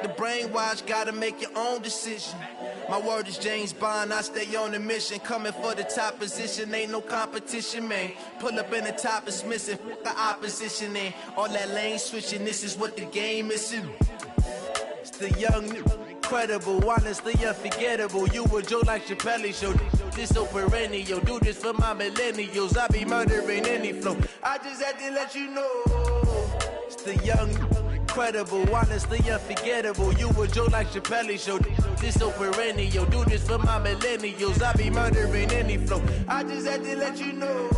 the brainwash, gotta make your own decision. My word is James Bond, I stay on the mission. Coming for the top position, ain't no competition, man. Pull up in the top is missing, the opposition in. All that lane switching, this is what the game is. It's the young, incredible, honestly unforgettable. You a joke like Chappelle show. This so perennial, do this for my millennials. I be murdering any flow. I just had to let you know. It's the young, incredible, honestly unforgettable. You a joke like Chappelle show. This so perennial, do this for my millennials. I be murdering any flow. I just had to let you know.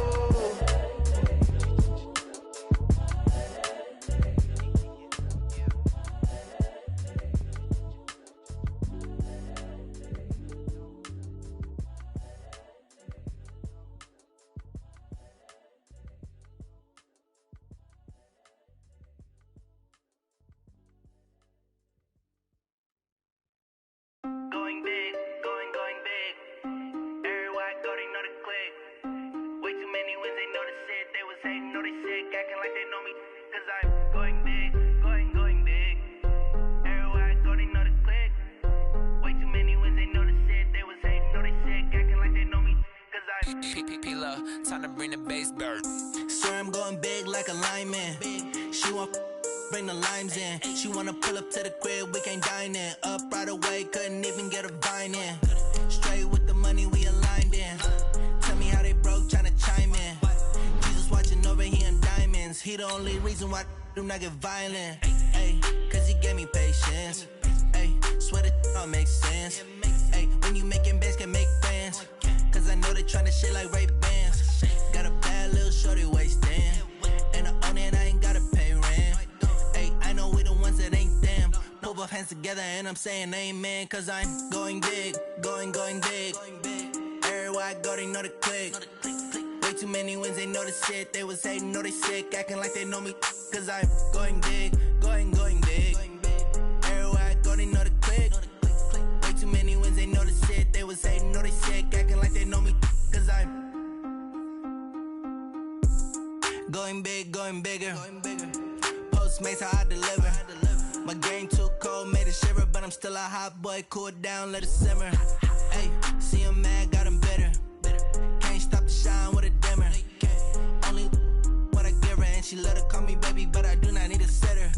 Time to bring the bass bird. Sir, I'm going big like a lineman. She want bring the limes in. She wanna pull up to the crib, we can't dine in. Up right away, couldn't even get a vine in. Straight with the money, we aligned in. Tell me how they broke, tryna chime in. Jesus watching over here in diamonds. He the only reason why I do not get violent. Ay, cause he gave me patience. Ay, swear that all makes sense. Ay, when you making bands, can make friends. Cause I know they tryna shit like Ray Bans. Got a bad little shorty wasting. And I own it, I ain't gotta pay rent. Ay, I know we the ones that ain't them. Put both hands together and I'm saying amen. Cause I'm going big, going big. Everywhere I go, they know the click. Way too many wins, they know the shit. They was hating, know they sick, acting like they know me. Cause I'm going big, going big. Everywhere I go, they know the click. Way too many wins, they know the shit. They was hating, know they sick, acting like they know me. Cause I'm going big, going bigger. Postmates, how I deliver. My game too cold, made it shiver. But I'm still a hot boy, cool it down, let it simmer. Hey, see him mad, got him bitter. Can't stop the shine with a dimmer. Only what I give her, and she let her call me baby, but I do not need a sitter.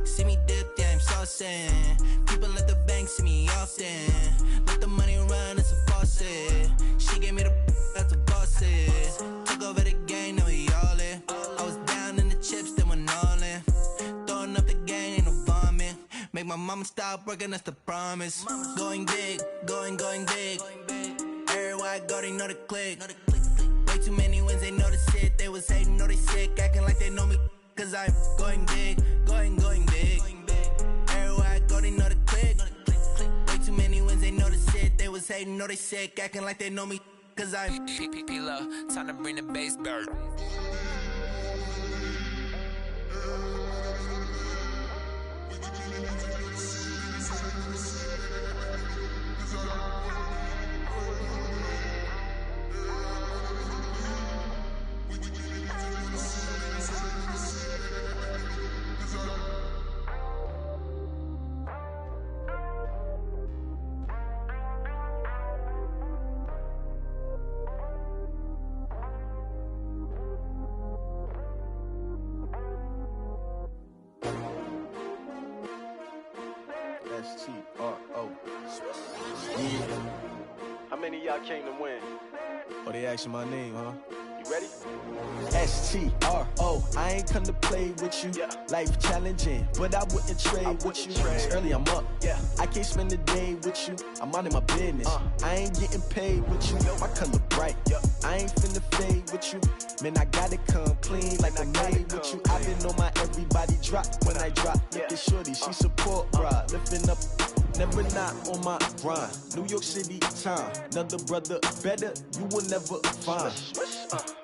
See me dip, yeah, I'm saucing. People at the bank see me often. Let the money run, it's a faucet. She gave me the that's a boss is. Took over the game, now we all in. I was down in the chips, then went all in. Throwing up the game, ain't no vomit. Make my mama stop working, that's the promise. Going big, going big. Everywhere I go, they know the click. Way too many wins, they know the shit. They was hating, know they sick, acting like they know me. Cause I'm going big, going big. Everywhere I go, they know the click. Way too many wins, they know the shit. They was hating, know they sick, acting like they know me. Cause I'm P-P-P-Love, time to bring the bass bird. S-T-R-O. How many of y'all came to win? Oh, they asking my name, huh? You ready? S-T-R-O. I ain't come to play with you. Life challenging, but I wouldn't trade with you. It's early, I'm up. I can't spend the day with you. I'm out of my business. I ain't getting paid with you. My color bright. I ain't finna fade with you. Man, I gotta come clean like I made with you. I been on my everybody drop when I drop. Look at shorty, she support, bruh. Lifting up, never not on my grind. New York City time, another brother better, you will never find.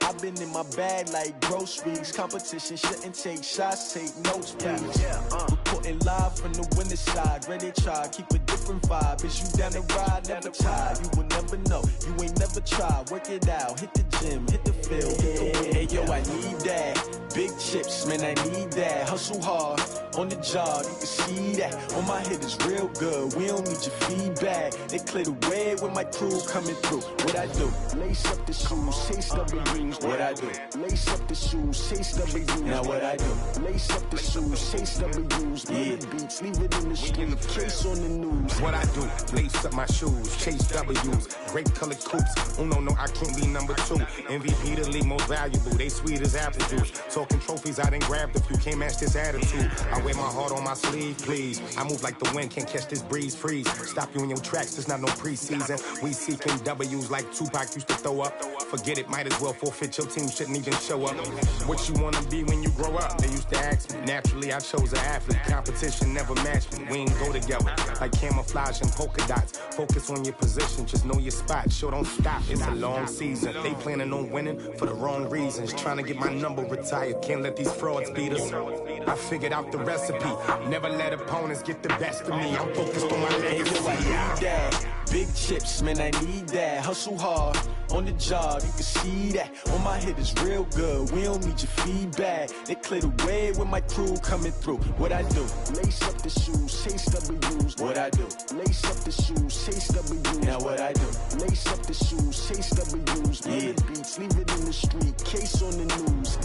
I've been in my bag like groceries. Competition shouldn't take shots, take notes, please. Reporting live from the winter side. Ready to try, keep a different vibe. Is you down the ride, never tired. You will never know, you ain't never tried. Work it out, hit the gym, hit the field, hit the wind. Hey yo, I need that. big chips, man, I need that. Hustle hard on the job, you can see that. On my head is real good, we don't need your feedback. They clear the way with my crew coming through. What I do? Lace up the shoes, chase W's. What I do? Lace up the shoes, chase W's. Now what I do? Lace up the shoes, chase W's. Yeah, beats, leave it in the street, case on the news. What I do? Lace up my shoes, chase W's. Grape colored coops. Oh no, I can't be number 2. MVP the league most valuable. They sweet as apple juice. Talking trophies, I done grabbed a few. Can't match this attitude. I wear my heart on my sleeve, please. I move like the wind, can't catch this breeze, freeze. Stop you in your tracks, there's not no preseason. We seeking W's like Tupac used to throw up. Forget it, might as well forfeit. Your team shouldn't even show up. What you wanna be when you grow up? They used to ask me. Naturally, I chose an athlete. Competition never matched me. We ain't go together like camouflage and polka dots. Focus on your position, just know your spot. Sure, don't stop. It's a long season. They planning on winning for the wrong reasons. Trying to get my number retired. Can't let these frauds beat us. I figured out the recipe. Never let opponents get the best of me. I'm focused on my legacy. I need that. Big chips, man, I need that. Hustle hard on the job, you can see that. On my head is real good, we don't need your feedback. They clear the way with my crew coming through. What I do? Lace up the shoes, chase W's. What I do? Lace up the shoes, chase W's. Now what I do? Lace up the shoes, chase W's. Yeah, beats, leave it in the street, case on the news.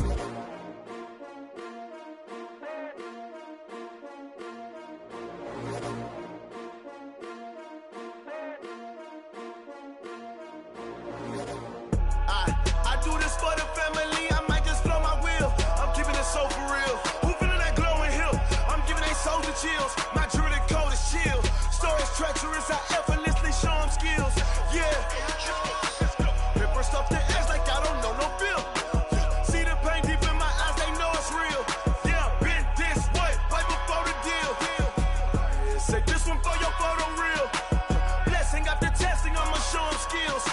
I do this for the family, I might just blow my wheel. I'm keeping it so for real. Who feeling that glowing hill? I'm giving they souls the chills. My jewelry code is chill. Stories treacherous, I effortlessly show them skills. Yeah. Paper stuff the edge like I don't know no bill. See the pain deep in my eyes, they know it's real. Yeah, been this way, right before the deal. Say this one for your photo reel. Blessing after testing, I'ma show them skills.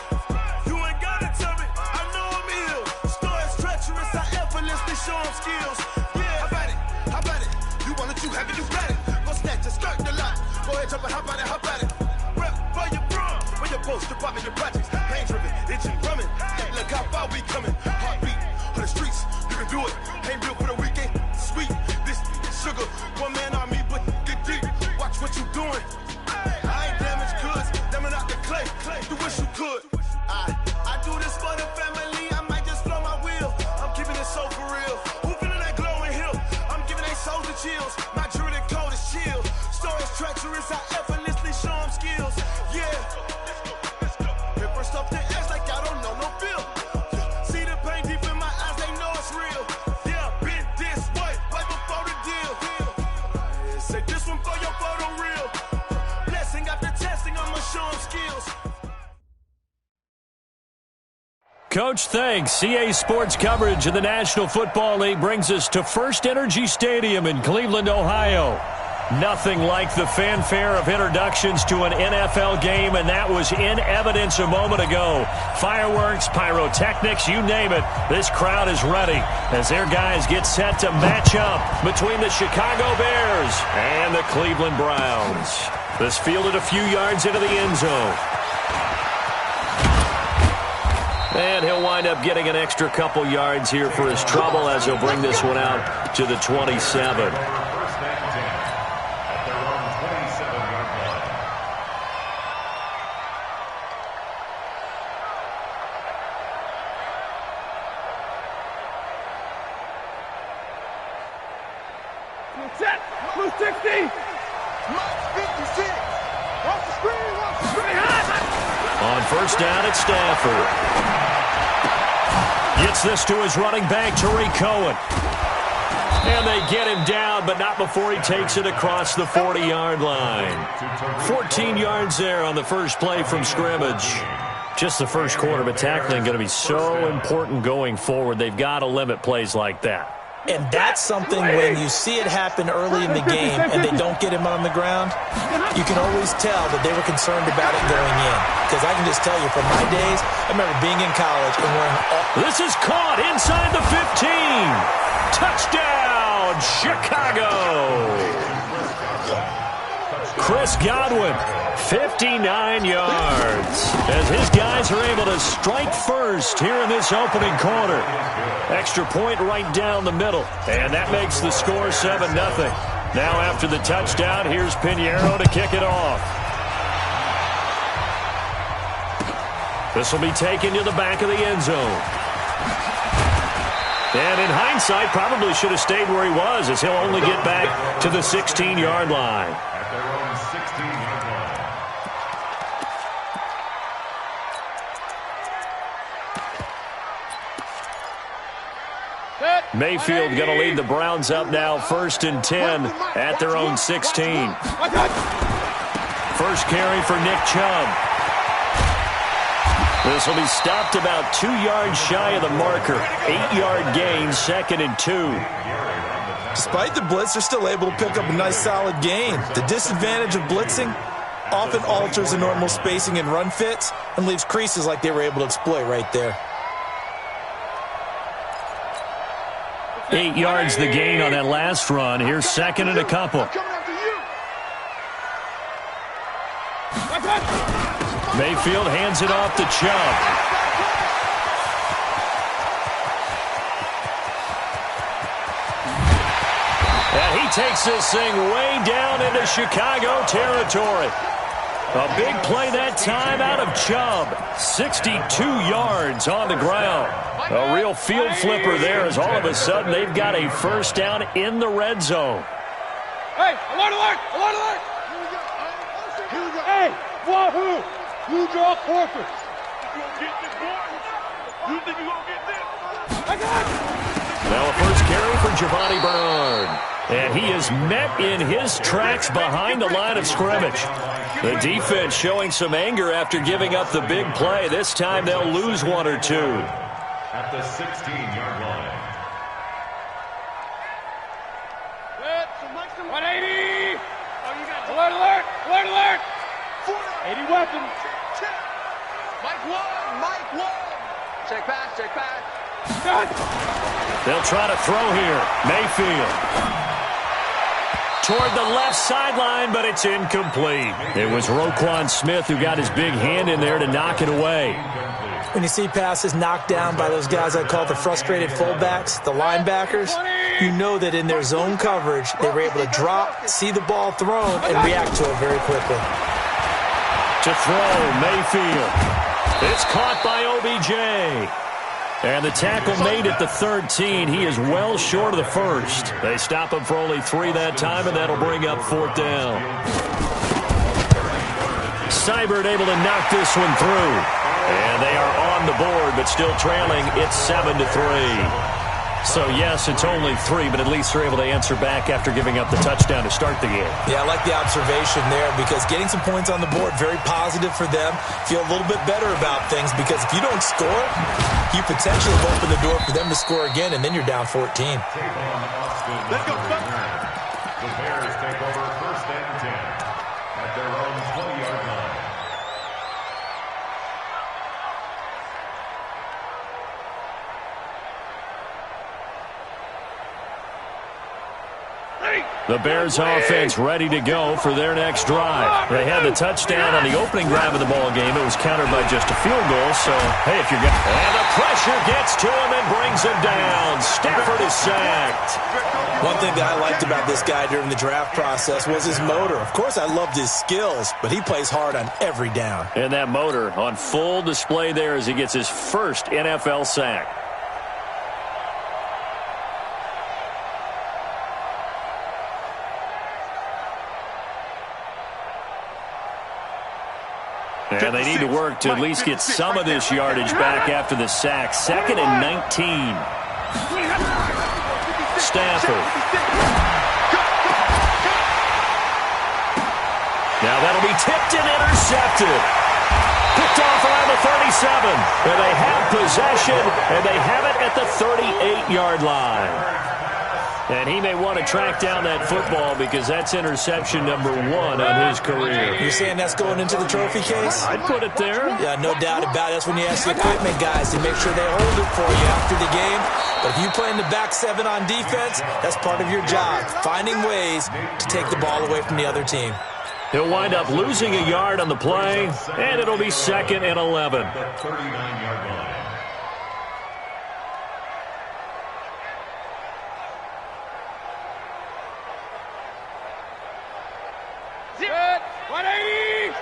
Show them skills. Yeah, how about it? You want it, you have it, you got it. Go snatch it, skirt the lot. Go ahead, jump it, how about it? Rep for your bro, for your post, department, your projects. Pain driven, itching, drumming. Hey, look how far we coming. Heartbeat on the streets, you can do it. Ain't built for the weekend. Sweet, this sugar, one man army, but get deep. Watch what you doing. I ain't damaged goods, damn out the clay. You wish you could. I do this for the family. I might just blow my wheel. I'm keeping it so for real. Who feeling that glowing hill? I'm giving they souls the chills. My jewelry code is chill. Stories treacherous, I effortlessly show them skills. Yeah. Paper stuff the edge like I don't know no bill. See the pain deep in my eyes, they know it's real. Yeah, been this way, right before the deal. Say this one for your photo reel. Blessing after testing, I'ma show them skills. Coach, thanks. CA Sports coverage of the National Football League brings us to First Energy Stadium in Cleveland, Ohio. Nothing like the fanfare of introductions to an NFL game, and that was in evidence a moment ago. Fireworks, pyrotechnics, you name it. This crowd is ready as their guys get set to match up between the Chicago Bears and the Cleveland Browns. This fielded a few yards into the end zone. And he'll wind up getting an extra couple yards here for his trouble as he'll bring this one out to the 27. Set, blue 60, Mike 56, off the screen, On first down, it's Stafford. Gets this to his running back, Tariq Cohen. And they get him down, but not before he takes it across the 40-yard line. 14 yards there on the first play from scrimmage. Just the first quarter, but tackling going to be so important going forward. They've got to limit plays like that. And that's something when you see it happen early in the game and they don't get him on the ground, you can always tell that they were concerned about it going in. Because I can just tell you from my days, I remember being in college and wearing all... This is caught inside the 15. Touchdown, Chicago. Chris Godwin, 59 yards, as his guys are able to strike first here in this opening quarter. Extra point right down the middle, and that makes the score 7-0. Now after the touchdown, here's Pinheiro to kick it off. This will be taken to the back of the end zone. And in hindsight, probably should have stayed where he was, as he'll only get back to the 16-yard line. At their own 16-yard line. Mayfield going to lead the Browns up now, 1st and 10 at their own 16. First carry for Nick Chubb. This will be stopped about 2 yards shy of the marker. 8-yard gain, 2nd and 2. Despite the blitz, they're still able to pick up a nice solid gain. The disadvantage of blitzing often alters the normal spacing and run fits and leaves creases like they were able to exploit right there. 8 yards the gain on that last run. Here's 2nd and a couple. Mayfield hands it off to Chubb. And he takes this thing way down into Chicago territory. A big play that time out of Chubb. 62 yards on the ground. A real field flipper there, as all of a sudden they've got a first down in the red zone. Hey, alert, alert, alert, alert! Hey, Wahoo! You draw quarters. You gonna get this, boy? You think you gonna get this? I got it! Now a first carry for Giovanni Bernard. And he is met in his tracks behind the line of scrimmage. The defense showing some anger after giving up the big play. This time they'll lose 1 or 2. At the 16-yard line. 180! Alert, alert, alert, alert! 80 weapons. Mike 1, Mike 1. Check pass, check pass. They'll try to throw here. Mayfield. Toward the left sideline, but it's incomplete. It was Roquan Smith who got his big hand in there to knock it away. When you see passes knocked down by those guys I call the frustrated fullbacks, the linebackers, you know that in their zone coverage, they were able to drop, see the ball thrown, and react to it very quickly. To throw, Mayfield. It's caught by OBJ. And the tackle made at the 13. He is well short of the first. They stop him for only 3 that time, and that'll bring up 4th down. Seibert able to knock this one through. And they are on the board, but still trailing. It's 7-3. So, yes, it's only 3, but at least they're able to answer back after giving up the touchdown to start the game. Yeah, I like the observation there because getting some points on the board, very positive for them. Feel a little bit better about things because if you don't score, you potentially have opened the door for them to score again, and then you're down 14. Let's go. The Bears take over 1st and 10 at their own 20-yard line. The Bears offense ready to go for their next drive. They had the touchdown on the opening drive of the ball game. It was countered by just a field goal, so, hey, if you're going to... And the pressure gets to him and brings him down. Stafford is sacked. One thing that I liked about this guy during the draft process was his motor. Of course, I loved his skills, but he plays hard on every down. And that motor on full display there as he gets his first NFL sack. And they need to work to at least get some of this yardage back after the sack. 2nd and 19. Stafford. Now that'll be tipped and intercepted. Picked off around the 37. And they have possession, and they have it at the 38-yard line. And he may want to track down that football because that's interception number 1 on his career. You're saying that's going into the trophy case? I'd put it there. Yeah, no doubt about it. That's when you ask the equipment guys to make sure they hold it for you after the game. But if you play in the back 7 on defense, that's part of your job, finding ways to take the ball away from the other team. He'll wind up losing a yard on the play, and it'll be 2nd and 11. The 39-yard line. Good. 180.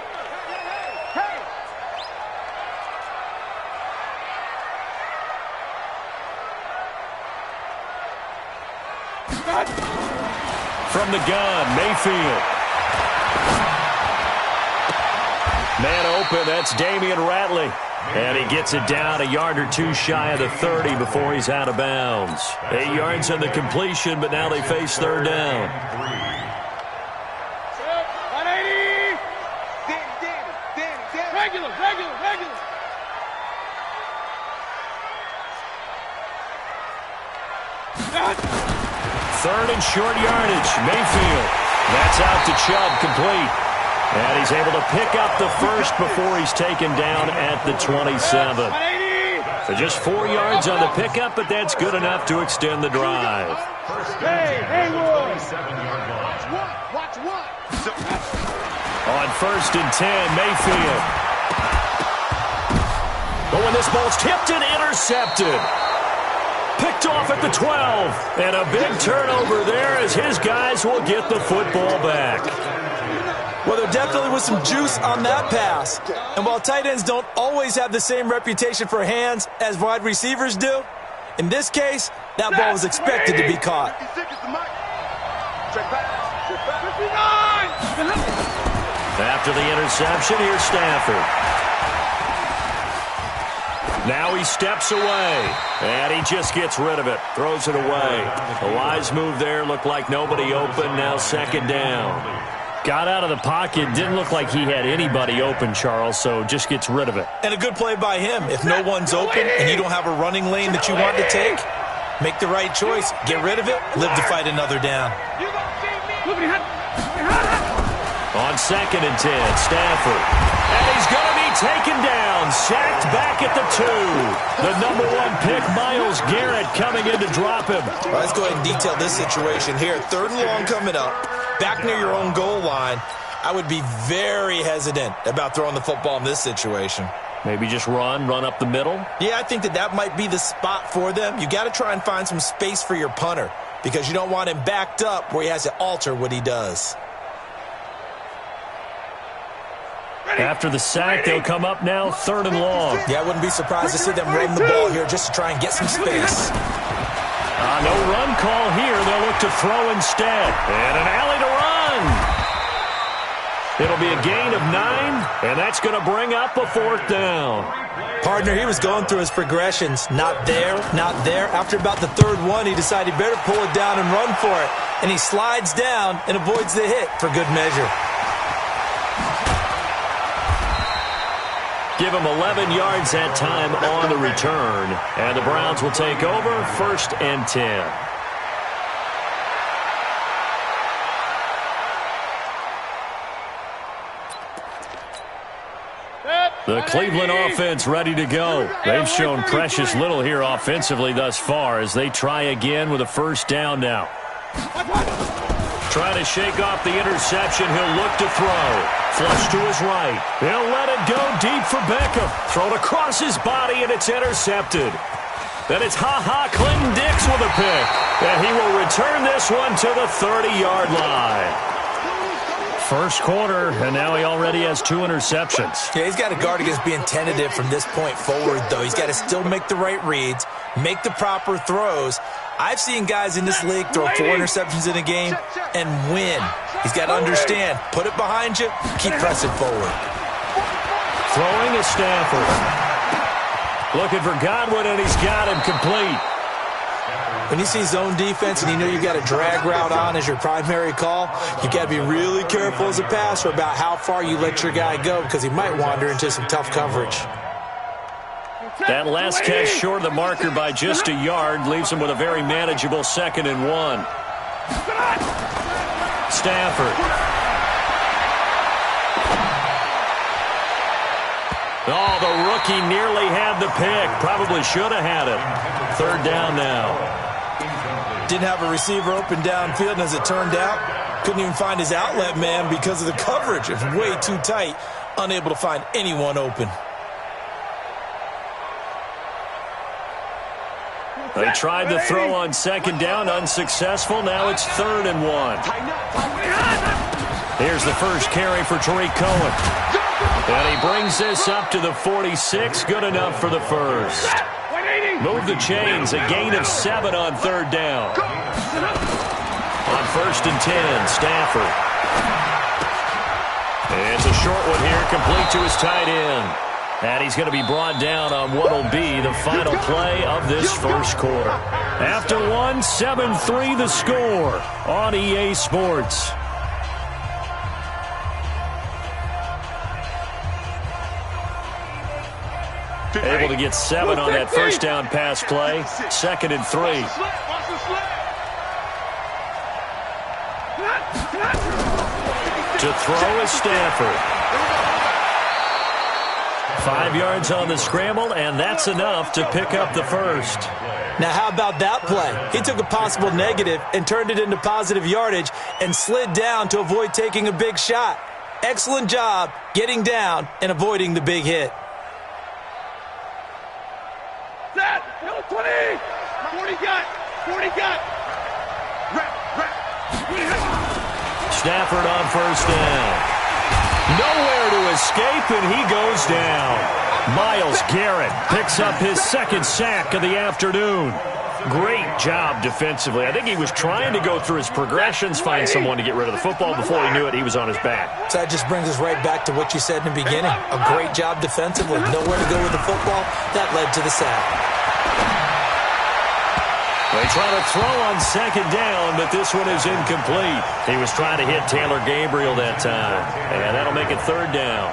Hey. From the gun, Mayfield. Man open, that's Damian Ratley. And he gets it down a yard or two shy of the 30 before he's out of bounds. 8 yards on the completion, but now they face 3rd down. 180. Regular. 3rd and short yardage. Mayfield. That's out to Chubb, complete. And he's able to pick up the first before he's taken down at the 27. So just 4 yards on the pickup, but that's good enough to extend the drive. Hey, Watch what? On 1st and 10, Mayfield. But when this ball's tipped and intercepted. Picked off at the 12. And a big turnover there as his guys will get the football back. Well, there definitely was some juice on that pass. And while tight ends don't always have the same reputation for hands as wide receivers do, in this case, that ball was expected to be caught. After the interception, here's Stafford. Now he steps away, and he just gets rid of it, throws it away. A wise move there, looked like nobody open, now 2nd down. Got out of the pocket, didn't look like he had anybody open, Charles, so just gets rid of it. And a good play by him. If no one's open and you don't have a running lane that you want to take, make the right choice, get rid of it, live to fight another down. On 2nd and 10, Stafford. And he's going to be taken down, sacked back at the 2. The number 1 pick, Myles Garrett, coming in to drop him. Well, let's go ahead and detail this situation here. 3rd and long coming up, back near your own goal line. I would be very hesitant about throwing the football in this situation. Maybe just run up the middle? Yeah, I think that might be the spot for them. You got to try and find some space for your punter because you don't want him backed up where he has to alter what he does. After the sack, they'll come up now 3rd and long. Yeah, I wouldn't be surprised to see them run the ball here just to try and get some space. No run call here. They'll look to throw instead. And an alley to run. It'll be a gain of 9, and that's going to bring up a 4th down. Partner, he was going through his progressions. Not there, not there. After about the 3rd one, he decided he better pull it down and run for it. And he slides down and avoids the hit for good measure. Give him 11 yards that time on the return. And the Browns will take over 1st and 10. The Cleveland offense ready to go. They've shown precious little here offensively thus far as they try again with a 1st down now. Trying to shake off the interception. He'll look to throw. Flush to his right. He'll let it go deep for Beckham. Thrown across his body, and it's intercepted. Then it's Clinton Dix with a pick. And he will return this one to the 30-yard line. First quarter, and now he already has 2 interceptions. Yeah, he's got to guard against being tentative from this point forward, though. He's got to still make the right reads, make the proper throws. I've seen guys in this league throw 4 interceptions in a game and win. He's got to understand, put it behind you, keep pressing forward. Throwing is Stafford. Looking for Godwin, and he's got him complete. When you see zone defense and you know you've got a drag route on as your primary call, you've got to be really careful as a passer about how far you let your guy go because he might wander into some tough coverage. That last catch short of the marker by just a yard leaves him with a very manageable 2nd and 1. Stafford. Oh, the rookie nearly had the pick. Probably should have had it. 3rd down now. Didn't have a receiver open downfield, and as it turned out, Couldn't even find his outlet man because of the coverage. It's way too tight, unable to find anyone open. They tried the throw on second down, unsuccessful. Now it's 3rd and 1. Here's the first carry for Tariq Cohen. And he brings this up to the 46. Good enough for the first. Move the chains. A gain of 7 on 3rd down. On 1st and 10, Stafford. It's a short one here, complete to his tight end. And he's going to be brought down on what will be the final play of this first quarter. After 1, 7-3 the score on EA Sports. Able to get 7 on that first down pass play. 2nd and 3. To throw is Stafford. 5 yards on the scramble, and that's enough to pick up the first. Now, how about that play? He took a possible negative and turned it into positive yardage and slid down to avoid taking a big shot. Excellent job getting down and avoiding the big hit. Set! 20! 40 got! 40 got! Stafford on first down. Nowhere to escape, and he goes down. Myles Garrett picks up his 2nd sack of the afternoon. Great job defensively. I think he was trying to go through his progressions, find someone to get rid of the football. Before he knew it, he was on his back. So that just brings us right back to what you said in the beginning. A great job defensively. Nowhere to go with the football. That led to the sack. They try to throw on second down, but this one is incomplete. He was trying to hit Taylor Gabriel that time, and that'll make it 3rd down.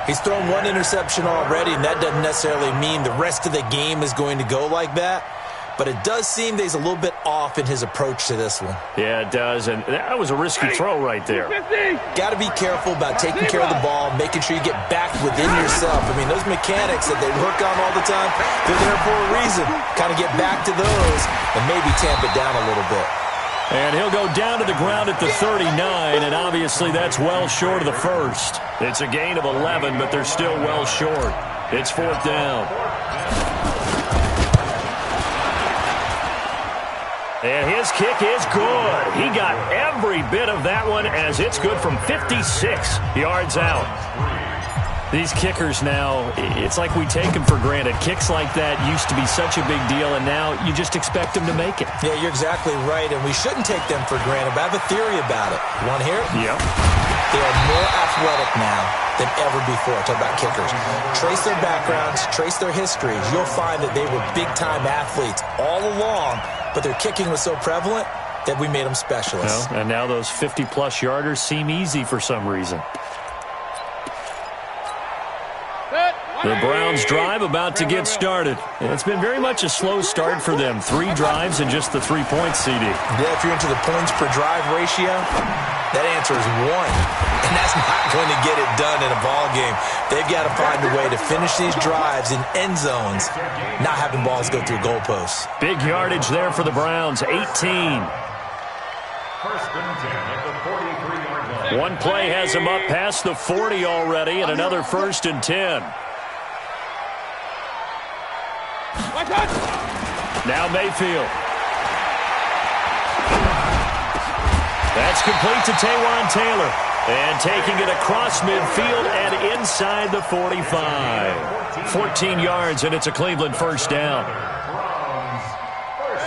He's thrown 1 interception already, and that doesn't necessarily mean the rest of the game is going to go like that. But it does seem that he's a little bit off in his approach to this one. Yeah, it does, and that was a risky throw right there. Got to be careful about taking care of the ball, making sure you get back within yourself. I mean, those mechanics that they work on all the time, they're there for a reason. Kind of get back to those and maybe tamp it down a little bit. And he'll go down to the ground at the 39, and obviously that's well short of the first. It's a gain of 11, but they're still well short. It's 4th down. And his kick is good. He got every bit of that one as it's good from 56 yards out. These kickers now, it's like we take them for granted. Kicks like that used to be such a big deal, and now you just expect them to make it. Yeah, you're exactly right, and we shouldn't take them for granted, but I have a theory about it. You want to hear it? Yep. They are more athletic now than ever before. Talk about kickers. Trace their backgrounds, trace their histories. You'll find that they were big-time athletes all along, but their kicking was so prevalent that we made them specialists. Well, and now those 50-plus yarders seem easy for some reason. The Browns drive about to get started. It's been very much a slow start for them. 3 drives and just the 3 points, CD. Yeah, if you're into the points per drive ratio, that answer is 1. And that's not going to get it done in a ball game. They've got to find a way to finish these drives in end zones, not having balls go through goalposts. Big yardage there for the Browns, 18. 1st and 10 at the 43-yard line. One play has him up past the 40 already, and another 1st and 10. Now Mayfield. That's complete to Taywan Taylor. And taking it across midfield and inside the 45. 14 yards, and it's a Cleveland 1st down.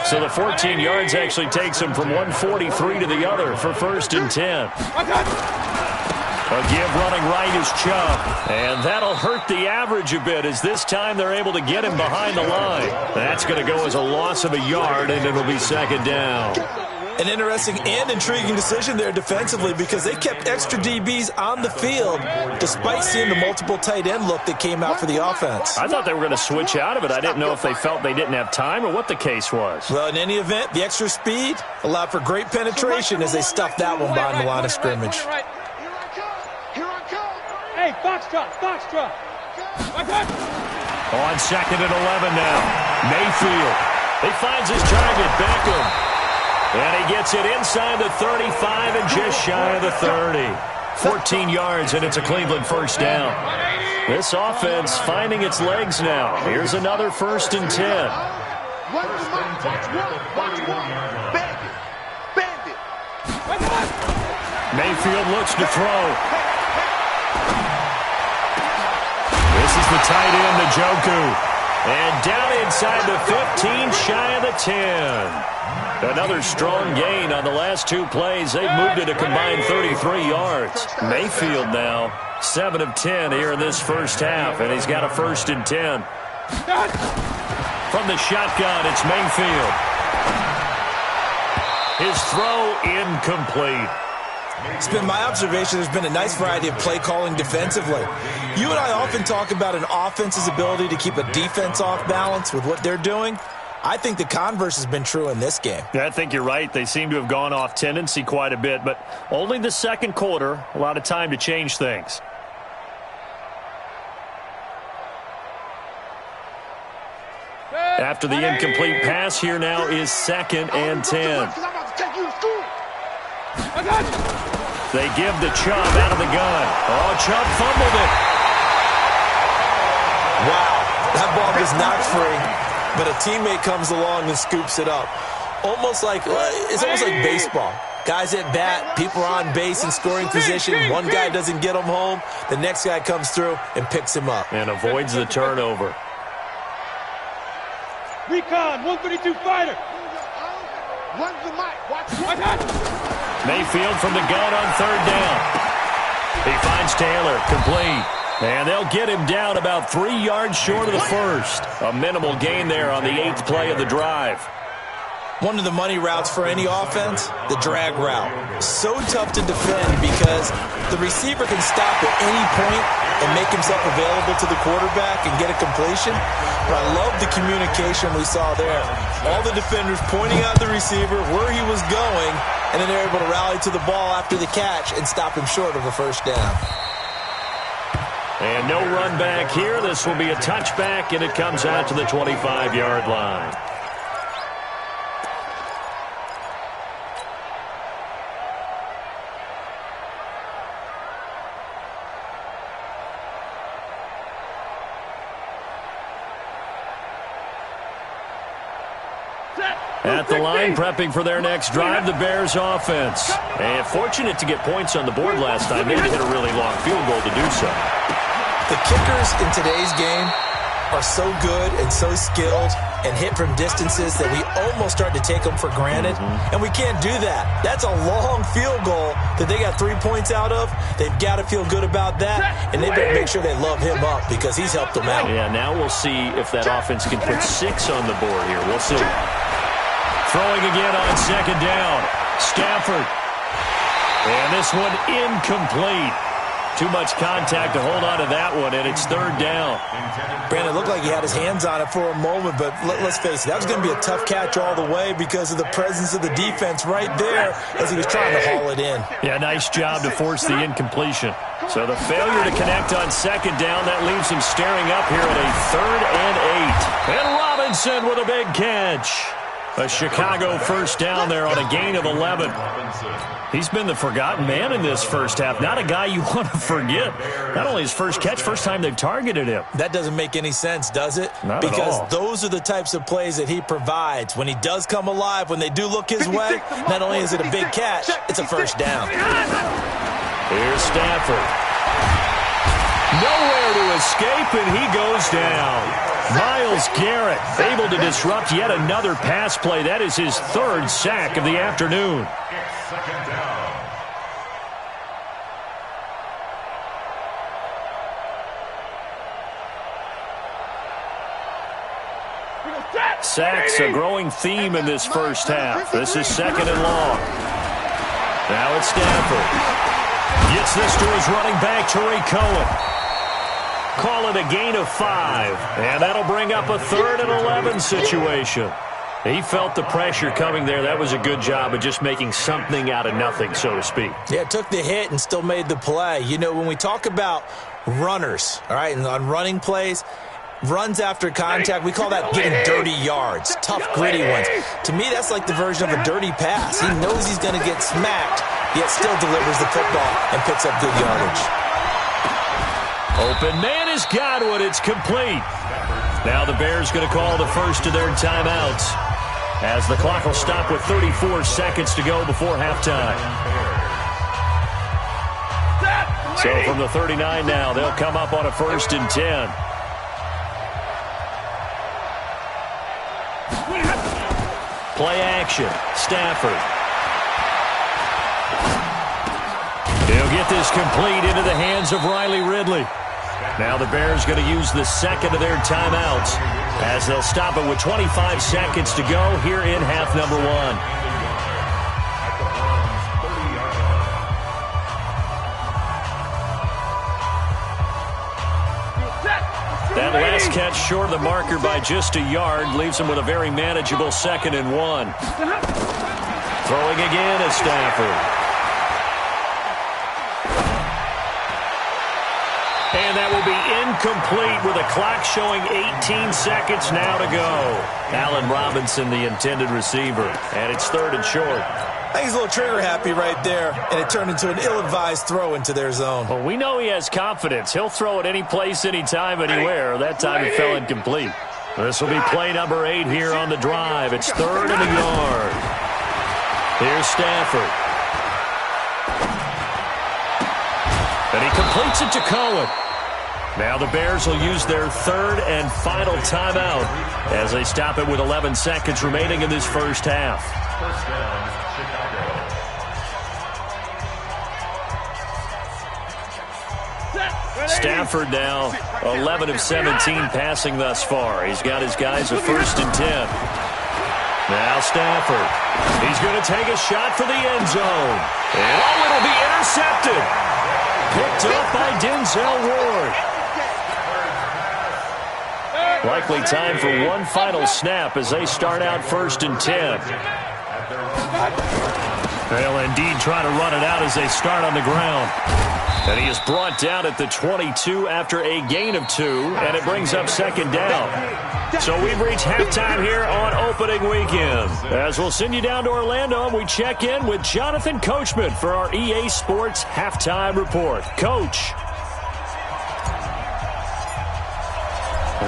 So the 14 yards actually takes him from 143 to the other for 1st and 10. A give running right is Chubb. And that'll hurt the average a bit as this time they're able to get him behind the line. That's going to go as a loss of a yard, and it'll be 2nd down. An interesting and intriguing decision there defensively because they kept extra DBs on the field despite seeing the multiple tight end look that came out for the offense. I thought they were going to switch out of it. I didn't know if they felt they didn't have time or what the case was. Well, in any event, the extra speed allowed for great penetration as they stuffed that one behind the line of scrimmage. Hey, Foxtrot, Foxtrot. On 2nd and 11 now. Mayfield. He finds his target, Beckham. And he gets it inside the 35 and just shy of the 30. 14 yards, and it's a Cleveland first down. This offense finding its legs now. Here's another 1st and 10. Mayfield looks to throw. This is the tight end, Njoku. And down inside the 15, shy of the 10. Another strong gain on the last 2 plays. They've moved it a combined 33 yards. Mayfield now 7 of 10 here in this first half, and he's got a 1st and 10. From the shotgun, it's Mayfield. His throw incomplete. It's been my observation there's been a nice variety of play calling defensively. You and I often talk about an offense's ability to keep a defense off balance with what they're doing. I think the converse has been true in this game. Yeah, I think you're right. They seem to have gone off tendency quite a bit, but only the second quarter, a lot of time to change things. After the incomplete pass, here now is 2nd and 10. They give the Chubb out of the gun. Oh, Chubb fumbled it. Wow, that ball was knocked free, but a teammate comes along and scoops it up. It's almost like baseball. Guys at bat, people are on base in scoring position. One guy doesn't get him home. The next guy comes through and picks him up. And avoids the turnover. Recon, 132 fighter. Run the mic. Watch. Mayfield from the gun on 3rd down. He finds Taylor, complete. And they'll get him down about 3 yards short of the 1st. A minimal gain there on the 8th play of the drive. One of the money routes for any offense, the drag route. So tough to defend because the receiver can stop at any point and make himself available to the quarterback and get a completion. But I love the communication we saw there. All the defenders pointing out the receiver, where he was going, and then they're able to rally to the ball after the catch and stop him short of a 1st down. And no run back here. This will be a touchback, and it comes out to the 25-yard line. At the line, prepping for their next drive, the Bears offense. And fortunate to get points on the board last time. They had to hit a really long field goal to do so. The kickers in today's game are so good and so skilled and hit from distances that we almost start to take them for granted. And we can't do that. That's a long field goal that they got 3 points out of. They've got to feel good about that, and they better make sure they love him up because he's helped them out. Yeah, now we'll see if that offense can put 6 on the board here. We'll see. Throwing again on 2nd down. Stafford. And this one incomplete. Too much contact to hold on to that one, and it's 3rd down. Brandon, looked like he had his hands on it for a moment, but let's face it, that was going to be a tough catch all the way because of the presence of the defense right there as he was trying to haul it in. Yeah, nice job to force the incompletion. So the failure to connect on 2nd down, that leaves him staring up here at a 3rd and 8. And Robinson with a big catch. A Chicago first down there on a gain of 11. He's been the forgotten man in this first half. Not a guy you want to forget. Not only his first catch, first time they've targeted him. That doesn't make any sense, does it? Not because at all. Those are the types of plays that he provides. When he does come alive, when they do look his way, not only is it a big catch, it's a first down. Here's Stafford. Nowhere to escape, and he goes down. Myles Garrett able to disrupt yet another pass play. That is his 3rd sack of the afternoon. It's 2nd down. Sacks a growing theme in this first half. This is 2nd and long. Now it's Stafford. Gets this to his running back, Tariq Cohen. Call it a gain of 5. And that'll bring up a 3rd and 11 situation. He felt the pressure coming there. That was a good job of just making something out of nothing, so to speak. Yeah, took the hit and still made the play. You know, when we talk about runners, all right, and on running plays, runs after contact. We call that getting dirty yards, tough, gritty ones. To me, that's like the version of a dirty pass. He knows he's going to get smacked, yet still delivers the football and picks up good yardage. Open man has got one. It's complete. Now the Bears going to call the first of their timeouts as the clock will stop with 34 seconds to go before halftime. So from the 39 now, they'll come up on a 1st and 10. Play action. Stafford. He'll get this complete into the hands of Riley Ridley. Now the Bears going to use the second of their timeouts as they'll stop it with 25 seconds to go here in half number 1. That last catch short of the marker by just a yard leaves him with a very manageable 2nd and 1. Throwing again is Stafford. And that will be incomplete with a clock showing 18 seconds now to go. Allen Robinson, the intended receiver. And it's 3rd and short. I think he's a little trigger happy right there, and it turned into an ill-advised throw into their zone. Well, we know he has confidence. He'll throw it any place, anytime, anywhere. That time it fell incomplete. This will be play number 8 here on the drive. It's 3rd and a yard. Here's Stafford. And he completes it to Cohen. Now the Bears will use their 3rd and final timeout as they stop it with 11 seconds remaining in this first half. First down, Chicago. Stafford now 11 of 17 passing thus far. He's got his guys a 1st and 10. Now Stafford. He's going to take a shot for the end zone. And it'll be intercepted. Picked up by Denzel Ward. Likely time for one final snap as they start out 1st and 10. They'll indeed try to run it out as they start on the ground. And he is brought down at the 22 after a gain of 2, and it brings up 2nd down. So we've reached halftime here on opening weekend. As we'll send you down to Orlando, we check in with Jonathan Coachman for our EA Sports Halftime Report. Coach.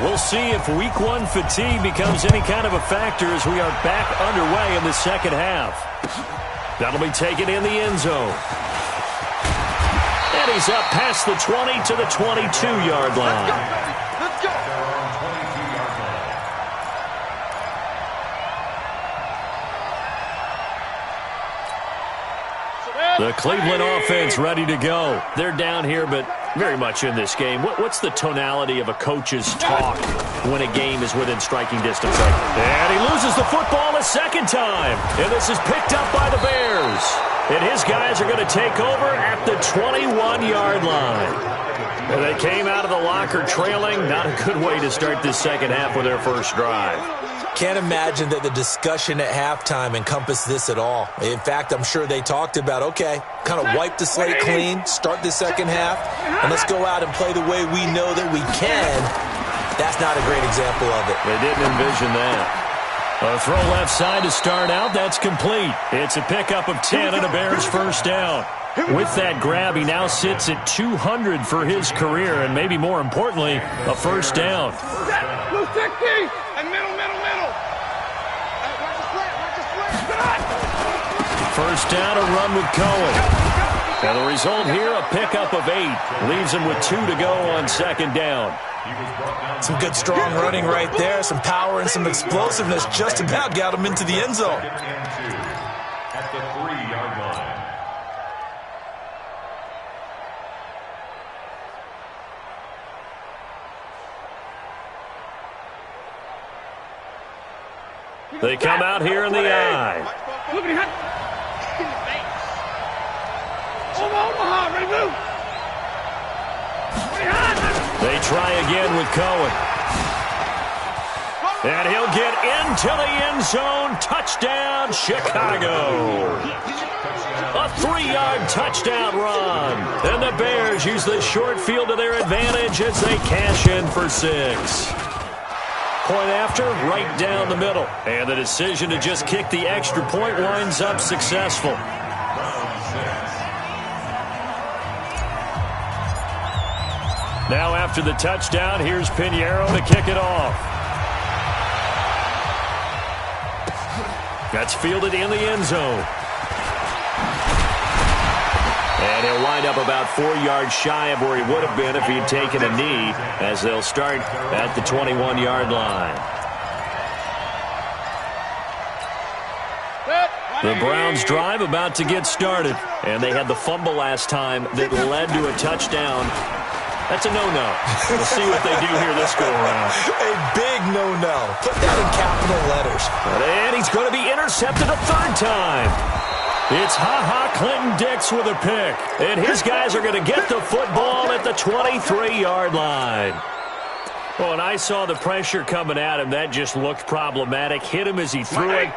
We'll see if Week 1 fatigue becomes any kind of a factor as we are back underway in the second half. That'll be taken in the end zone. And he's up past the 20 to the 22-yard line. Let's go. The Cleveland offense ready to go. They're down here, but very much in this game. What's the tonality of a coach's talk when a game is within striking distance? And he loses the football a 2nd time. And this is picked up by the Bears. And his guys are going to take over at the 21-yard line. And they came out of the locker trailing. Not a good way to start this second half with their first drive. Can't imagine that the discussion at halftime encompassed this at all. In fact, I'm sure they talked about, okay, kind of wipe the slate clean, start the second half, and let's go out and play the way we know that we can. That's not a great example of it. They didn't envision that. A throw left side to start out. That's complete. It's a pickup of 10 and a Bears first down. With that grab, he now sits at 200 for his career, and maybe more importantly, a first down. Blue 60 and middle. First down, a run with Cohen. And the result here, a pickup of 8. Leaves him with 2 to go on 2nd down. Some good, strong running right there. Some power and some explosiveness just about got him into the end zone. At the 3-yard line. They come out here in the eye. They try again with Cohen. And he'll get into the end zone. Touchdown, Chicago. A 3-yard touchdown run. And the Bears use the short field to their advantage as they cash in for 6. Point after, right down the middle. And the decision to just kick the extra point winds up successful. Now after the touchdown, here's Pinheiro to kick it off. That's fielded in the end zone. And he'll wind up about 4 yards shy of where he would have been if he had taken a knee, as they'll start at the 21-yard line. The Browns' drive about to get started, and they had the fumble last time that led to a touchdown. That's a no-no. We'll see what they do here this go-around. A big no-no. Put that in capital letters. And he's going to be intercepted a 3rd time. It's Ha-Ha Clinton-Dix with a pick. And his guys are going to get the football at the 23-yard line. Well, when I saw the pressure coming at him, that just looked problematic. Hit him as he threw it,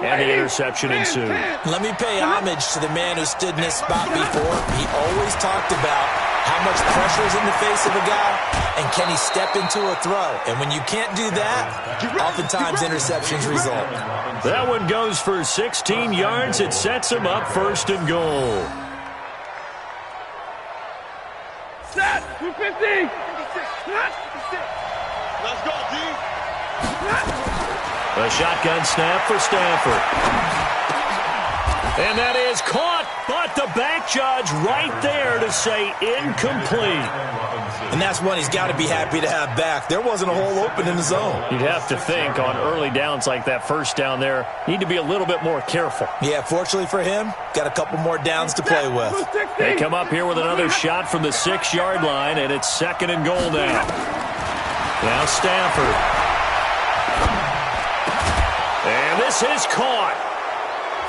and the interception ensued. Let me pay homage to the man who stood in this spot before. He always talked about how much pressure is in the face of a guy, and can he step into a throw? And when you can't do that, oftentimes interceptions result. That one goes for 16 yards. It sets him up 1st and goal. Set! 250! Let's go, D! A shotgun snap for Stafford. And that is caught, but the back judge right there to say incomplete. And that's one he's got to be happy to have back. There wasn't a hole open in the zone. You'd have to think on early downs like that, 1st down there, need to be a little bit more careful. Yeah, fortunately for him, got a couple more downs to play with. They come up here with another shot from the 6-yard line, and it's 2nd and goal now. Now Stafford. And this is caught.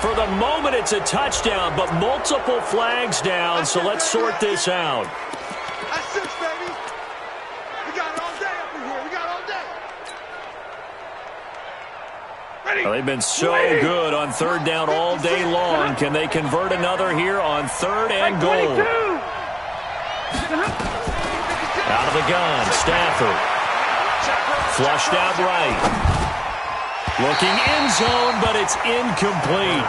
For the moment, it's a touchdown, but multiple flags down, so let's sort this out. That's 6, baby. We got it all day up in here. We got it all day. Ready? Well, they've been so good on 3rd down all day long. Can they convert another here on 3rd and goal? Out of the gun, Stafford. Flushed out right. Looking end zone, but it's incomplete.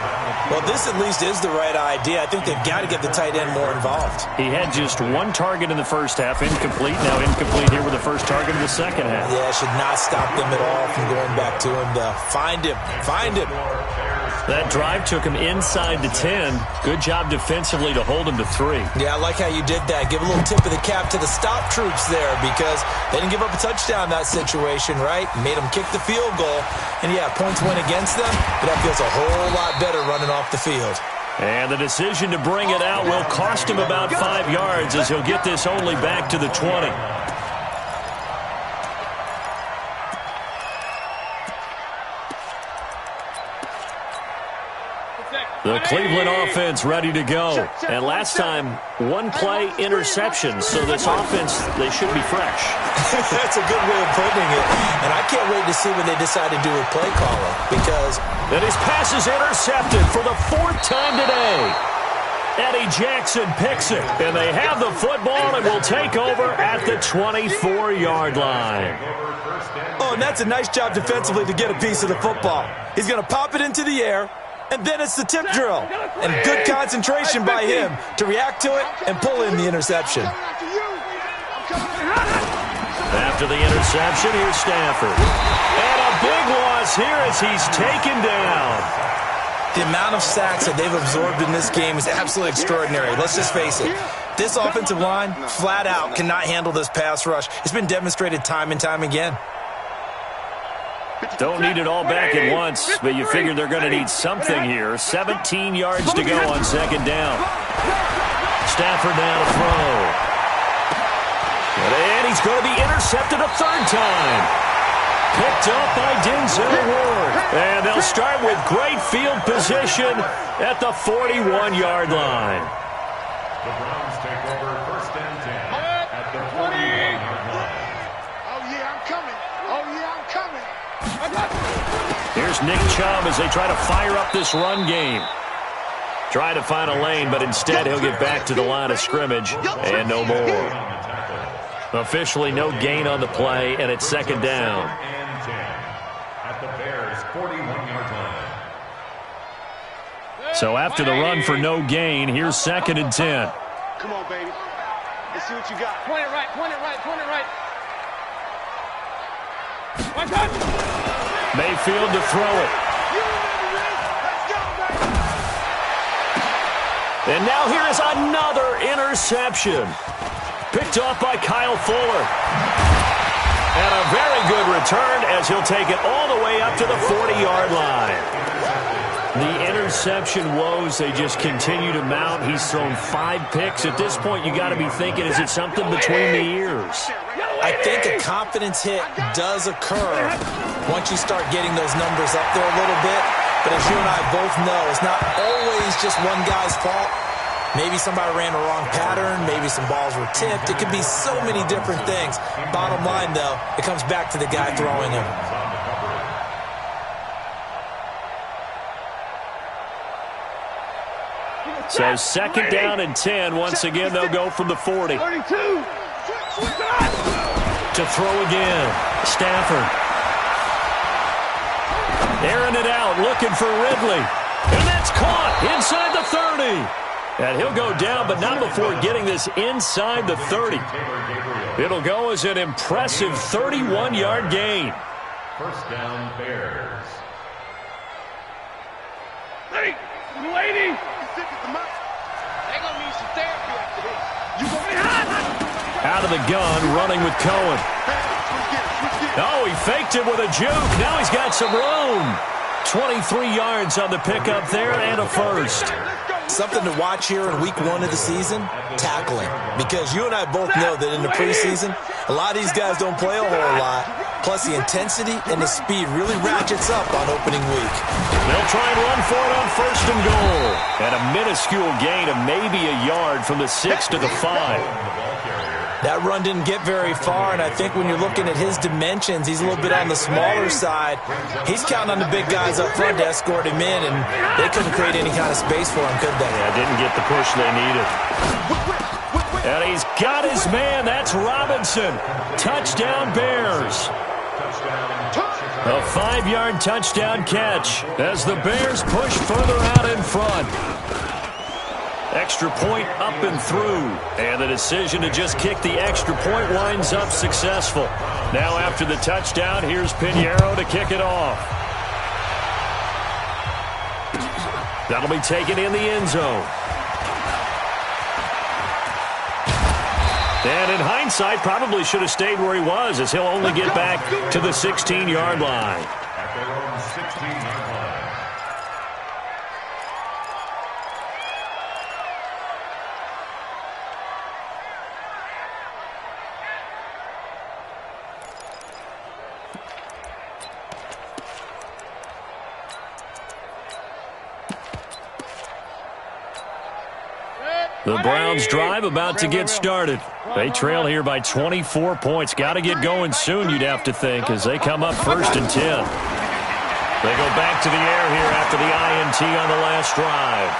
Well, this at least is the right idea. I think they've got to get the tight end more involved. He had just 1 target in the 1st half, incomplete. Now incomplete here with the 1st target in the 2nd half. Yeah, should not stop them at all from going back to him to find him. Find him. That drive took him inside the 10. Good job defensively to hold him to 3. Yeah, I like how you did that. Give a little tip of the cap to the stop troops there because they didn't give up a touchdown in that situation, right? Made them kick the field goal. And, yeah, points went against them, but that feels a whole lot better running off the field. And the decision to bring it out will cost him about 5 yards as he'll get this only back to the 20. The Cleveland offense ready to go. And last time, 1 play interception. So this offense, they should be fresh. That's a good way of putting it. And I can't wait to see what they decide to do with play calling. Because and his pass is intercepted for the 4th time today. Eddie Jackson picks it. And they have the football and will take over at the 24-yard line. Oh, and that's a nice job defensively to get a piece of the football. He's going to pop it into the air. And then it's the tip drill. And good concentration by him to react to it and pull in the interception. After the interception, here's Stafford. And a big loss here as he's taken down. The amount of sacks that they've absorbed in this game is absolutely extraordinary. Let's just face it. This offensive line, flat out, cannot handle this pass rush. It's been demonstrated time and time again. Don't need it all back at once, but you figure they're going to need something here. 17 yards to go on 2nd down. Stafford now to throw. And he's going to be intercepted a 3rd time. Picked up by Denzel Ward. And they'll start with great field position at the 41-yard line. The Browns take over 1st and 10 at the 41-yard line. Oh, yeah, I'm coming. Oh, yeah, I'm coming. Here's Nick Chubb as they try to fire up this run game. Trying to find a lane, but instead he'll get back to the line of scrimmage and no more. Officially no gain on the play, and it's second down. At the Bears' 41-yard line. So after the run for no gain, here's second and 10. Come on, baby. Let's see what you got. Point it right, point it right, point it right. One touch. Mayfield to throw it. Let's go, baby. And now here is another interception. Picked off by Kyle Fuller. And a very good return as he'll take it all the way up to the 40-yard line. The interception woes, they just continue to mount. He's thrown 5 picks. At this point, you got to be thinking, is it something between the ears? I think a confidence hit does occur once you start getting those numbers up there a little bit. But as you and I both know, it's not always just one guy's fault. Maybe somebody ran a wrong pattern. Maybe some balls were tipped. It could be so many different things. Bottom line, though, it comes back to the guy throwing them. So second down and 10. Once again, they'll go from the 40. 32. To throw again. Stafford. Airing it out, looking for Ridley. And that's caught inside the 30. And he'll go down, but not before getting this inside the 30. It'll go as an impressive 31-yard gain. First down, Bears. Hey, lady. They're going to need some therapy after this. You going to Out of the gun, running with Cohen. Oh, he faked it with a juke. Now he's got some room. 23 yards on the pickup there and a first. Something to watch here in week 1 of the season, tackling. Because you and I both know that in the preseason, a lot of these guys don't play a whole lot. Plus, the intensity and the speed really ratchets up on opening week. They'll try and run for it on first and goal. And a minuscule gain of maybe a yard from the 6 to the 5. That run didn't get very far, and I think when you're looking at his dimensions, he's a little bit on the smaller side. He's counting on the big guys up front to escort him in, and they couldn't create any kind of space for him, could they? Yeah, didn't get the push they needed. And he's got his man. That's Robinson. Touchdown, Bears. A 5-yard touchdown catch as the Bears push further out in front. Extra point up and through. And the decision to just kick the extra point winds up successful. Now after the touchdown, here's Pinheiro to kick it off. That'll be taken in the end zone. And in hindsight, probably should have stayed where he was, as he'll only get back to the 16-yard line. At their own 16-yard line. The Browns drive about to get started. They trail here by 24 points. Got to get going soon, you'd have to think, as they come up first and 10. They go back to the air here after the INT on the last drive.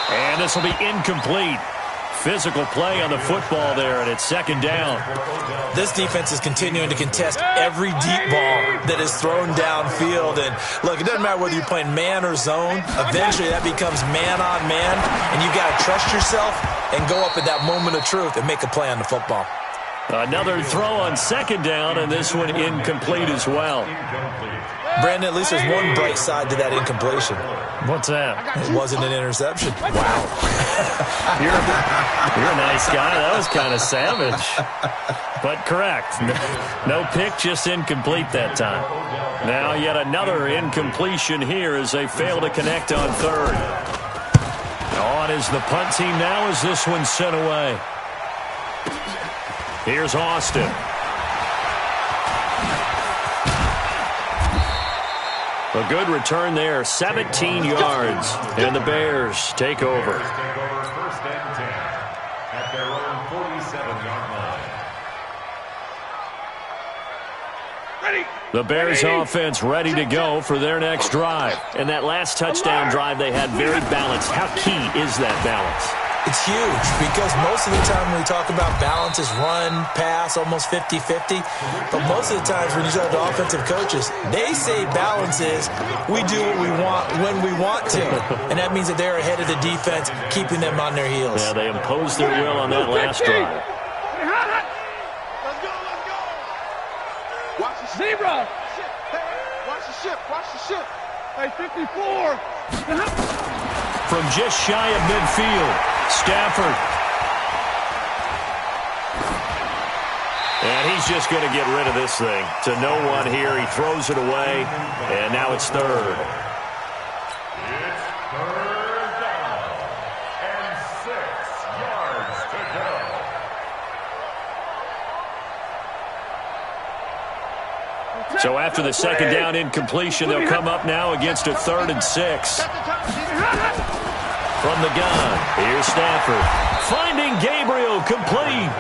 And this will be incomplete. Physical play on the football there, and it's second down. This defense is continuing to contest every deep ball that is thrown downfield. And, look, it doesn't matter whether you're playing man or zone. Eventually, that becomes man on man, and you've got to trust yourself and go up at that moment of truth and make a play on the football. Another throw on second down, and this one incomplete as well. Brandon, at least there's one bright side to that incompletion. What's that? It wasn't an interception. Wow. You're a nice guy. That was kind of savage. But correct. No pick, just incomplete that time. Now yet another incompletion here as they fail to connect on third. On is the punt team now as this one's sent away. Here's Austin. A good return there, 17 yards, and the Bears take over. First and 10 at their own 47-yard line. The Bears offense ready to go for their next drive. And that last touchdown drive they had very balanced. How key is that balance? It's huge because most of the time when we talk about balance is run, pass, almost 50-50. But most of the times when you talk to offensive coaches, they say balance is we do what we want when we want to. And that means that they're ahead of the defense, keeping them on their heels. Yeah, they imposed their will on that last drive. Let's go. Watch the zebra. Watch the ship. Watch the ship. Hey, 54. From just shy of midfield, Stafford. And he's just going to get rid of this thing. To no one here. He throws it away, and now it's third. It's third down and 6 yards to go. So after the second down incompletion, they'll come up now against a 3rd and 6. From the gun, here's Stafford. Finding Gabriel, complete.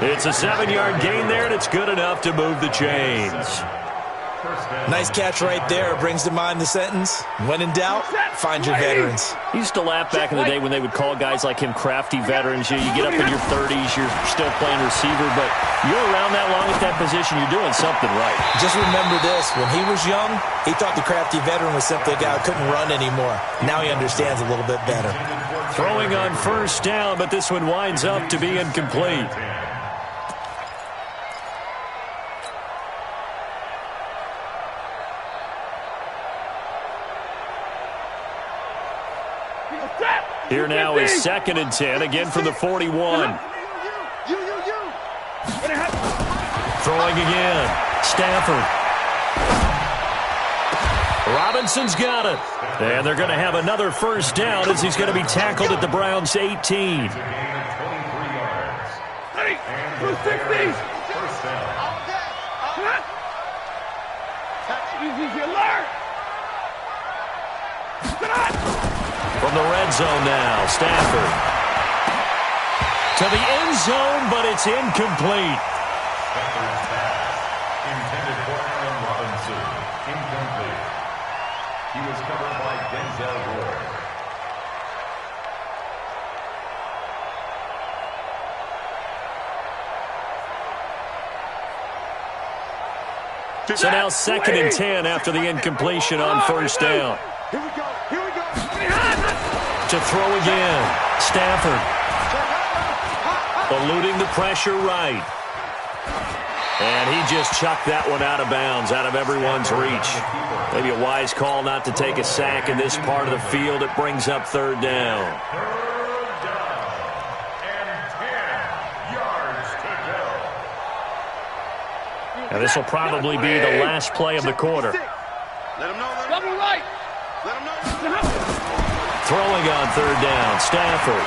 It's a 7-yard gain there, and it's good enough to move the chains. Nice catch right there. Brings to mind the sentence, when in doubt, find your veterans. I used to laugh back in the day when they would call guys like him crafty veterans. You get up in your 30s, you're still playing receiver, but you're around that long at that position, you're doing something right. Just remember this, when he was young, he thought the crafty veteran was simply a guy who couldn't run anymore. Now he understands a little bit better. Throwing on first down, but this one winds up to be incomplete. Here now is 2nd and 10, again from the 41. Throwing again. Stafford. Robinson's got it. And they're going to have another first down as he's going to be tackled at the Browns' 18. First down. From the red zone now, Stafford. To the end zone, but it's incomplete. Stafford's pass, intended for Allen Robinson, incomplete. He was covered by Denzel Ward. So now 2nd and 10 after the incompletion on first down. Here we go. To throw again. Stafford. Eluding the pressure right. And he just chucked that one out of bounds, out of everyone's reach. Maybe a wise call not to take a sack in this part of the field. It brings up 3rd down. Third down and 10 yards to go. And this will probably be the last play of the quarter. Let him know. Double right. Let him know. Throwing on 3rd down, Stafford.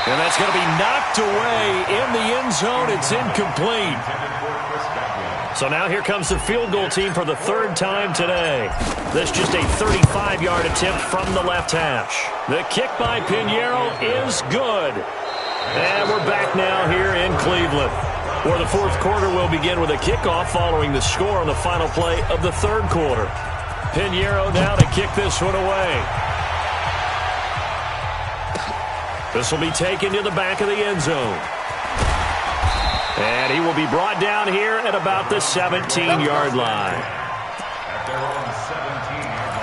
And that's going to be knocked away in the end zone. It's incomplete. So now here comes the field goal team for the 3rd time today. This just a 35-yard attempt from the left hash. The kick by Pinheiro is good. And we're back now here in Cleveland, where the 4th quarter will begin with a kickoff following the score on the final play of the 3rd quarter. Pinheiro now to kick this one away. This will be taken to the back of the end zone. And he will be brought down here at about the 17-yard line. At their own 17-yard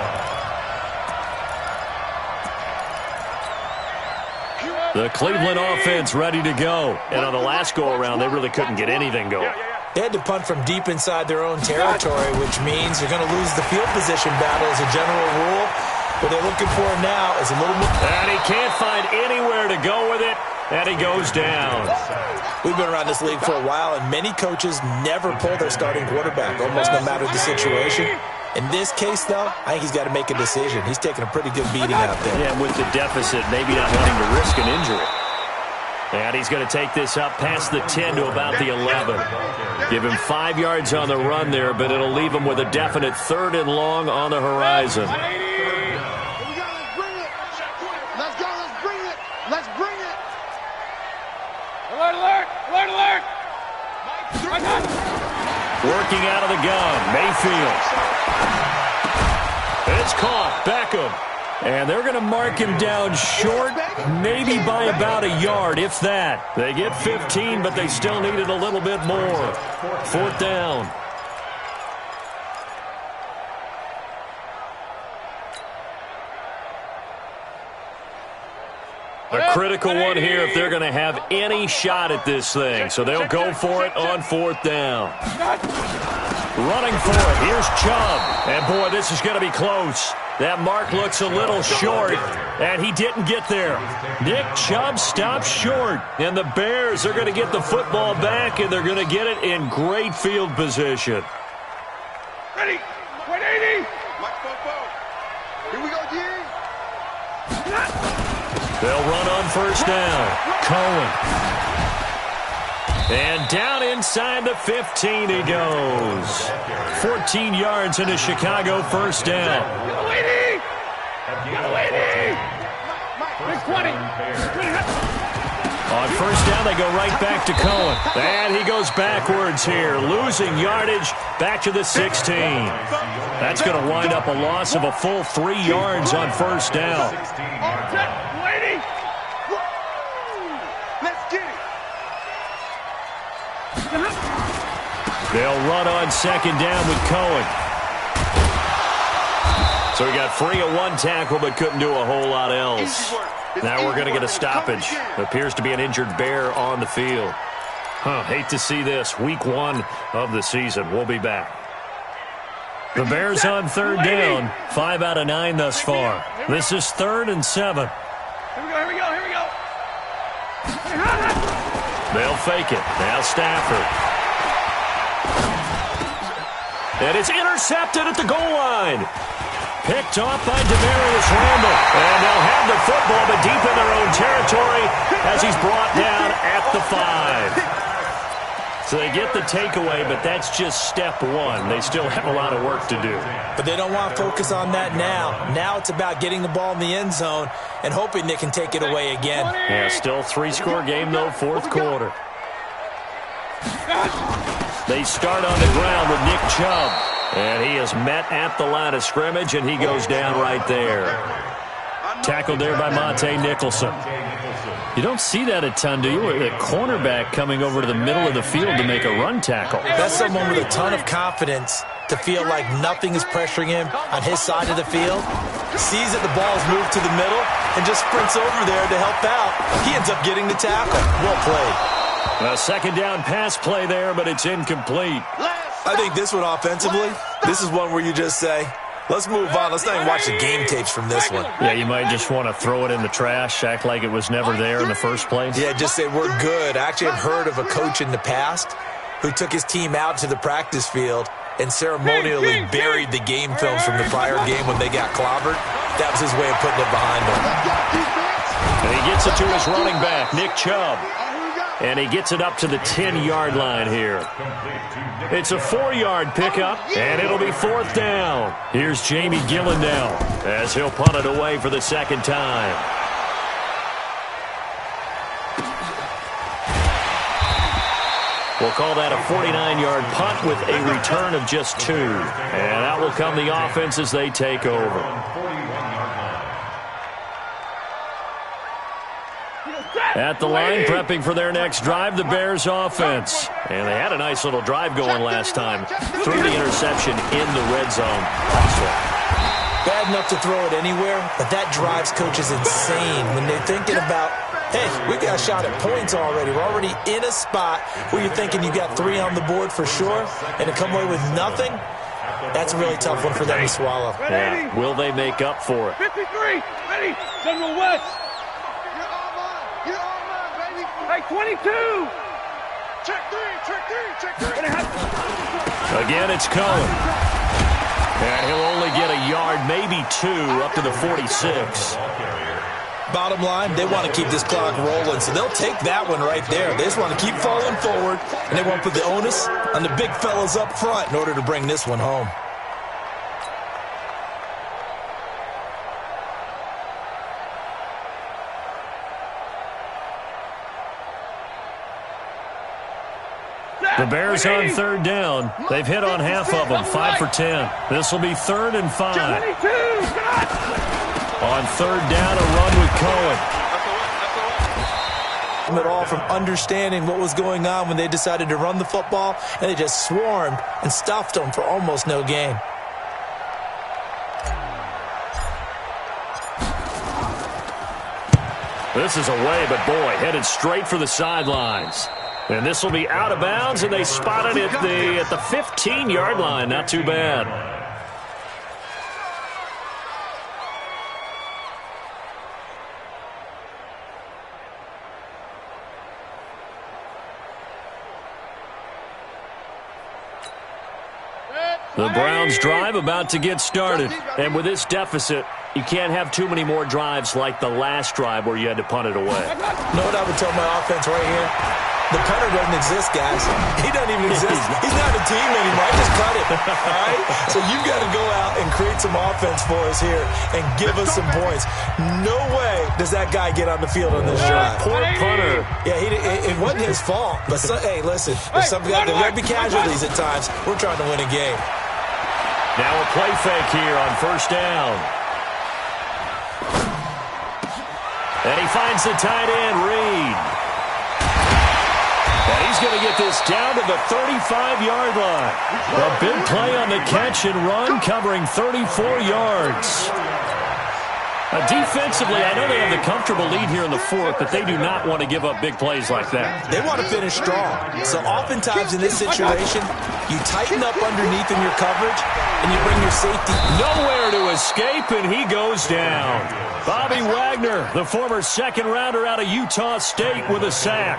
line. The Cleveland offense ready to go. And on the last go-around, they really couldn't get anything going. They had to punt from deep inside their own territory, which means they're going to lose the field position battle as a general rule. What they're looking for now is a little more. And he can't find anywhere to go with it, and he goes down. We've been around this league for a while, and many coaches never pull their starting quarterback, almost no matter the situation. In this case, though, I think he's got to make a decision. He's taking a pretty good beating out there. Yeah, with the deficit, maybe not wanting to risk an injury. And he's going to take this up past the 10 to about the 11. Give him 5 yards on the run there, but it'll leave him with a definite 3rd and long on the horizon. Let's bring it. Alert, alert, alert, alert. Working out of the gun, Mayfield. It's caught, Beckham. And they're going to mark him down short, maybe by about a yard, if that. They get 15, but they still needed a little bit more. 4th down. A critical one here if they're going to have any shot at this thing. So they'll go for it on 4th down. Running for it. Here's Chubb. And, boy, this is going to be close. That mark looks a little short, and he didn't get there. Nick Chubb stopped short, and the Bears are going to get the football back, and they're going to get it in great field position. Ready. 180. Here we go, G. They'll run on 1st down. Cohen. And down inside the 15 he goes. 14 yards into Chicago, 1st down. Big 20. On 1st down, they go right back to Cohen. And he goes backwards here, losing yardage back to the 16. That's going to wind up a loss of a full 3 yards on 1st down. They'll run on 2nd down with Cohen. So he got free of 1 tackle but couldn't do a whole lot else. Now we're going to get a stoppage. Appears to be an injured Bear on the field. Hate to see this. Week 1 of the season. We'll be back. The Bears on 3rd down. 5 out of 9 thus far. This is 3rd and 7. Here we go. They'll fake it. Now Stafford. And it's intercepted at the goal line. Picked off by Demarius Randall. And they'll have the football, but deep in their own territory as he's brought down at the 5. So they get the takeaway, but that's just step 1. They still have a lot of work to do. But they don't want to focus on that now. Now it's about getting the ball in the end zone and hoping they can take it away again. Yeah, still 3-score game, though, 4th quarter. They start on the ground with Nick Chubb. And he is met at the line of scrimmage, and he goes down right there. Tackled there by Monte Nicholson. You don't see that a ton, do you? A cornerback coming over to the middle of the field to make a run tackle. That's someone with a ton of confidence to feel like nothing is pressuring him on his side of the field. Sees that the ball's moved to the middle and just sprints over there to help out. He ends up getting the tackle. Well played. A 2nd down pass play there, but it's incomplete. I think this one offensively, this is one where you just say, let's move on. Let's not even watch the game tapes from this one. Yeah, you might just want to throw it in the trash, act like it was never there in the first place. Yeah, just say we're good. I actually have heard of a coach in the past who took his team out to the practice field and ceremonially buried the game films from the prior game when they got clobbered. That was his way of putting it behind him. And he gets it to his running back, Nick Chubb. And he gets it up to the 10-yard line here. It's a 4-yard pickup, and it'll be 4th down. Here's Jamie Gillandale as he'll punt it away for the 2nd time. We'll call that a 49-yard punt with a return of just 2. And out will come the offense as they take over. At the line, prepping for their next drive, the Bears offense. And they had a nice little drive going last time. Threw the interception in the red zone. Also, bad enough to throw it anywhere, but that drives coaches insane when they're thinking about, hey, we got a shot at points already. We're already in a spot where you're thinking you got 3 on the board for sure, and to come away with nothing, that's a really tough one for them to swallow. Yeah. Will they make up for it? 53, ready, General West. Hey, 22. Check 3. Again, it's Cohen. And he'll only get a yard, maybe 2, up to the 46. Bottom line, they want to keep this clock rolling, so they'll take that one right there. They just want to keep falling forward, and they want to put the onus on the big fellas up front in order to bring this one home. The Bears on third down. They've hit on half of them, 5 for 10. This will be 3rd and 5. On third down, a run with Cohen. At all from understanding what was going on when they decided to run the football, and they just swarmed and stuffed them for almost no gain. This is away, but boy, headed straight for the sidelines. And this will be out of bounds, and they spotted it at the 15-yard line. Not too bad. The Browns drive about to get started. And with this deficit, you can't have too many more drives like the last drive where you had to punt it away. You know what I would tell my offense right here? The punter doesn't exist, guys. He doesn't even exist. He's not a team anymore. I just cut him. All right? So you've got to go out and create some offense for us here and give us some points. No way does that guy get on the field on this drive. Poor punter. Yeah, it wasn't his fault. But, hey, listen, there's there might be casualties at times. We're trying to win a game. Now a play fake here on first down. And he finds the tight end, Reed. And he's going to get this down to the 35-yard line. A big play on the catch and run, covering 34 yards. Defensively, I know they have the comfortable lead here in the fourth, but they do not want to give up big plays like that. They want to finish strong. So oftentimes in this situation, you tighten up underneath in your coverage, and you bring your safety. Nowhere to escape, and he goes down. Bobby Wagner, the former second-rounder out of Utah State, with a sack.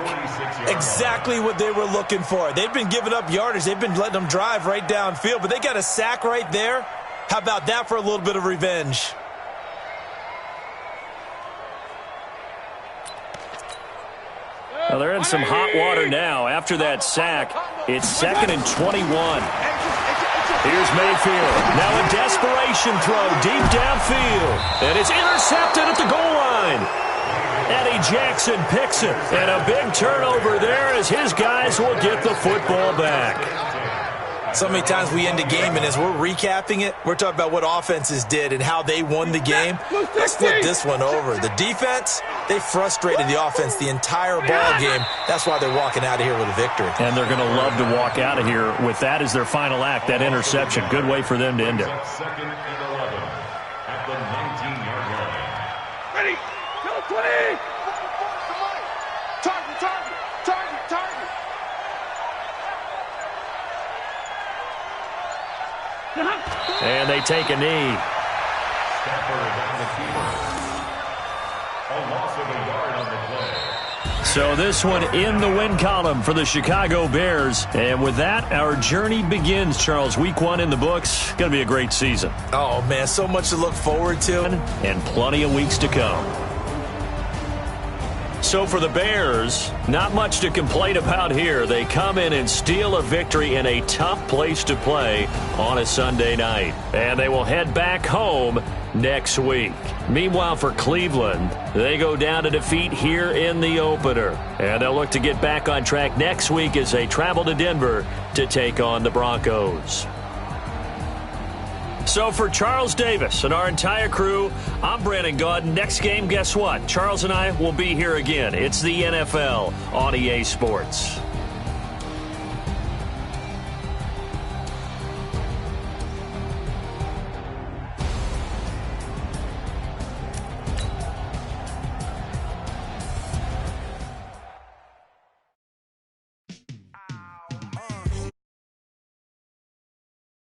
Exactly what they were looking for. They've been giving up yardage. They've been letting them drive right downfield, but they got a sack right there. How about that for a little bit of revenge? Well, they're in some hot water now. After that sack, it's 2nd and 21. Here's Mayfield. Now a desperation throw deep downfield. And it's intercepted at the goal line. Eddie Jackson picks it. And a big turnover there as his guys will get the football back. So many times we end a game, and as we're recapping it, we're talking about what offenses did and how they won the game. Let's flip this one over. The defense, they frustrated the offense the entire ball game. That's why they're walking out of here with a victory. And they're going to love to walk out of here with that as their final act, that interception. Good way for them to end it. 2nd and 11 at the 19-yard line. Ready, go 20! Target, target, target, target! And they take a knee. Stafford on the field. A loss of a yard on the play. So this one in the win column for the Chicago Bears. And with that, our journey begins, Charles. Week 1 in the books. Going to be a great season. Oh, man, so much to look forward to. And plenty of weeks to come. So for the Bears, not much to complain about here. They come in and steal a victory in a tough place to play on a Sunday night. And they will head back home next week. Meanwhile, for Cleveland, they go down to defeat here in the opener. And they'll look to get back on track next week as they travel to Denver to take on the Broncos. So for Charles Davis and our entire crew, I'm Brandon Gaudin. Next game, guess what? Charles and I will be here again. It's the NFL on EA Sports.